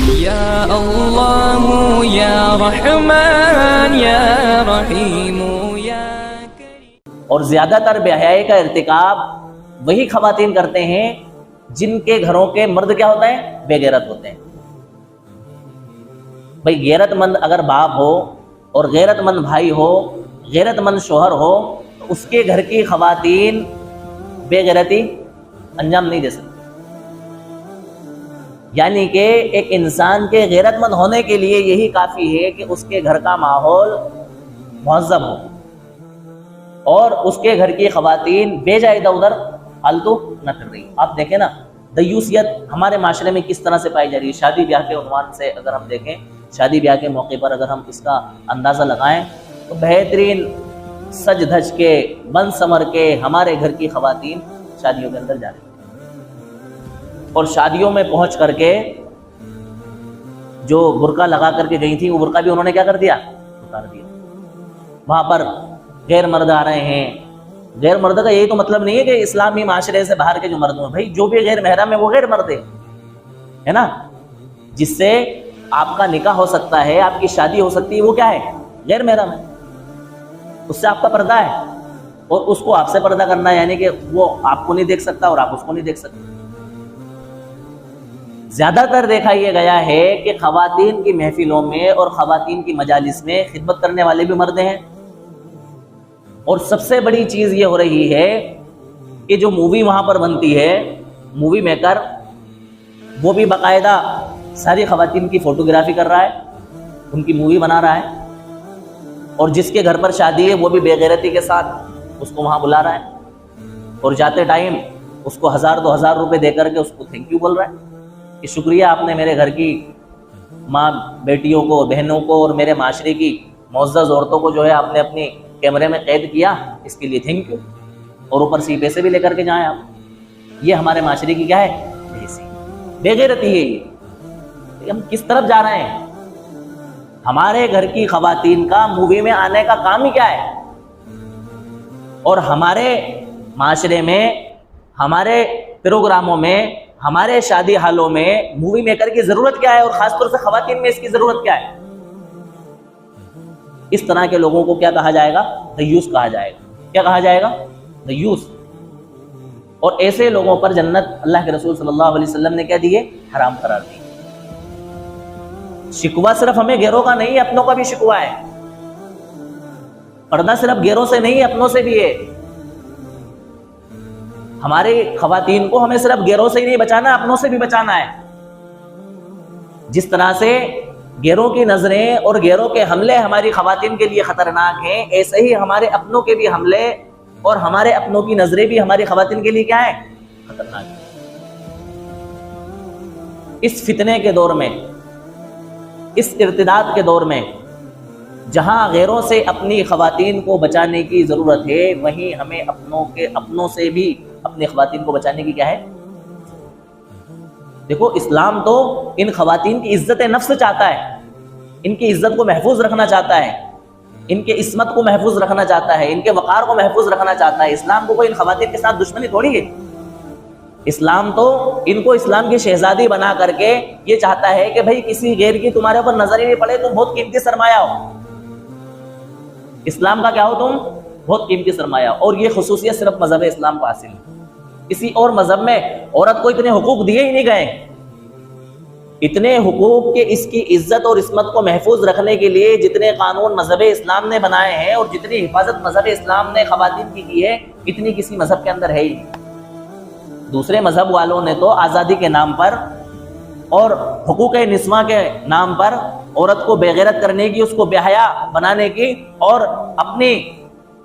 یا اللہ یا رحمان یا رحیم یا کریم۔ اور زیادہ تر بے حیائی کا ارتکاب وہی خواتین کرتے ہیں جن کے گھروں کے مرد کیا ہوتے ہیں؟ بے غیرت ہوتے ہیں۔ بھئی غیرت مند اگر باپ ہو اور غیرت مند بھائی ہو، غیرت مند شوہر ہو، تو اس کے گھر کی خواتین بے غیرتی انجام نہیں دے سکتی۔ یعنی کہ ایک انسان کے غیرت مند ہونے کے لیے یہی کافی ہے کہ اس کے گھر کا ماحول مہذب ہو اور اس کے گھر کی خواتین بے جا ادھر ادھر فالتو نہ پھر رہی۔ آپ دیکھیں نا دیوسیت ہمارے معاشرے میں کس طرح سے پائی جا رہی ہے۔ شادی بیاہ کے عنوان سے اگر ہم دیکھیں، شادی بیاہ کے موقع پر اگر ہم اس کا اندازہ لگائیں تو بہترین سج دھج کے بن سمر کے ہمارے گھر کی خواتین شادیوں کے اندر جا رہی ہیں، اور شادیوں میں پہنچ کر کے جو برقع لگا کر کے گئی تھی وہ برقع بھی انہوں نے کیا کر دیا؟ اتار دیا۔ وہاں پر غیر مرد آ رہے ہیں۔ غیر مرد کا یہی تو مطلب نہیں ہے کہ اسلامی معاشرے سے باہر کے جو مرد ہیں، بھائی جو بھی غیر محرم ہے وہ غیر مرد ہے نا، جس سے آپ کا نکاح ہو سکتا ہے، آپ کی شادی ہو سکتی ہے، وہ کیا ہے؟ غیر محرم ہے، اس سے آپ کا پردہ ہے، اور اس کو آپ سے پردہ کرنا ہے، یعنی کہ وہ آپ کو نہیں دیکھ سکتا اور آپ اس کو نہیں دیکھ سکتے۔ زیادہ تر دیکھا یہ گیا ہے کہ خواتین کی محفلوں میں اور خواتین کی مجالس میں خدمت کرنے والے بھی مرد ہیں، اور سب سے بڑی چیز یہ ہو رہی ہے کہ جو مووی وہاں پر بنتی ہے، مووی میکر وہ بھی باقاعدہ ساری خواتین کی فوٹوگرافی کر رہا ہے، ان کی مووی بنا رہا ہے، اور جس کے گھر پر شادی ہے وہ بھی بے غیرتی کے ساتھ اس کو وہاں بلا رہا ہے، اور جاتے ٹائم اس کو 1000 2000 روپے دے کر کے اس کو تھینک یو بول رہا ہے کہ شکریہ آپ نے میرے گھر کی ماں بیٹیوں کو، بہنوں کو اور میرے معاشرے کی معزز عورتوں کو جو ہے آپ نے اپنی کیمرے میں قید کیا، اس کے لیے تھینک یو، اور اوپر سے پیسے بھی لے کر کے جائیں آپ۔ یہ ہمارے معاشرے کی کیا ہے؟ بے غیرتی ہے۔ یہ ہم کس طرف جا رہے ہیں؟ ہمارے گھر کی خواتین کا مووی میں آنے کا کام ہی کیا ہے؟ اور ہمارے معاشرے میں، ہمارے پروگراموں میں، ہمارے شادی حالوں میں مووی میکر کی ضرورت کیا ہے، اور خاص طور سے خواتین میں اس کی ضرورت کیا ہے؟ اس طرح کے لوگوں کو کیا کہا جائے گا؟ دیوس کہا جائے گا۔ کیا کہا جائے گا؟ دیوس۔ اور ایسے لوگوں پر جنت اللہ کے رسول صلی اللہ علیہ وسلم نے کیا دی ہے؟ حرام قرار دی۔ شکوہ صرف ہمیں غیروں کا نہیں، اپنوں کا بھی شکوہ ہے۔ پردہ صرف غیروں سے نہیں، اپنوں سے بھی ہے۔ ہماری خواتین کو ہمیں صرف غیروں سے ہی نہیں بچانا، اپنوں سے بھی بچانا ہے۔ جس طرح سے غیروں کی نظریں اور غیروں کے حملے ہماری خواتین کے لیے خطرناک ہیں، ایسے ہی ہمارے اپنوں کے بھی حملے اور ہمارے اپنوں کی نظریں بھی ہماری خواتین کے لیے کیا ہیں؟ خطرناک ہیں۔ اس فتنے کے دور میں، اس ارتداد کے دور میں، جہاں غیروں سے اپنی خواتین کو بچانے کی ضرورت ہے، وہیں ہمیں اپنوں سے بھی اپنی خواتین کو بچانے کی کیا ہے؟ دیکھو اسلام تو ان خواتین کی عزت نفس چاہتا ہے، ان کی عزت کو محفوظ رکھنا چاہتا ہے، ان کے عصمت کو محفوظ رکھنا چاہتا ہے، ان کے وقار کو محفوظ رکھنا چاہتا ہے۔ اسلام کو کوئی ان خواتین کے ساتھ دشمنی تھوڑی ہے۔ اسلام تو ان کو اسلام کی شہزادی بنا کر کے یہ چاہتا ہے کہ بھئی کسی غیر کی تمہارے اوپر نظر ہی نہیں پڑے، تم بہت قیمتی سرمایہ ہو۔ اسلام کا کیا ہو؟ تم بہت قیمتی سرمایہ ہو۔ اور یہ خصوصیت صرف مذہب اسلام کو حاصل ہے۔ کسی اور مذہب میں عورت کو اتنے حقوق دیے ہی نہیں گئے۔ اتنے حقوق کہ اس کی عزت اور عصمت کو محفوظ رکھنے کے لیے جتنے قانون مذہب اسلام نے بنائے ہیں اور جتنی حفاظت مذہب اسلام نے خواتین کی ہے، اتنی کسی مذہب کے اندر ہے ہی نہیں۔ دوسرے مذہب والوں نے تو آزادی کے نام پر اور حقوق نسواں کے نام پر عورت کو بے غیرت کرنے کی، اس کو بے حیا بنانے کی، اور اپنی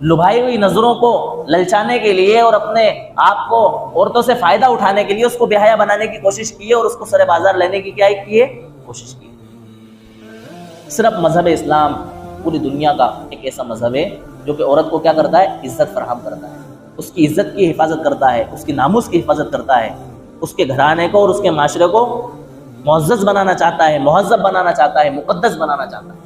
لبھائی ہوئی نظروں کو للچانے کے لیے اور اپنے آپ کو عورتوں سے فائدہ اٹھانے کے لیے اس کو بے حیا بنانے کی کوشش کی ہے، اور اس کو سر بازار لینے کی کیا کی ہے؟ کوشش کی ہے۔ صرف مذہب اسلام پوری دنیا کا ایک ایسا مذہب ہے جو کہ عورت کو کیا کرتا ہے؟ عزت فراہم کرتا ہے، اس کی عزت کی حفاظت کرتا ہے، اس کی ناموس کی حفاظت کرتا ہے، اس کے گھرانے کو اور اس کے معاشرے کو معزز بنانا چاہتا ہے، مہذب بنانا چاہتا ہے، مقدس بنانا چاہتا ہے۔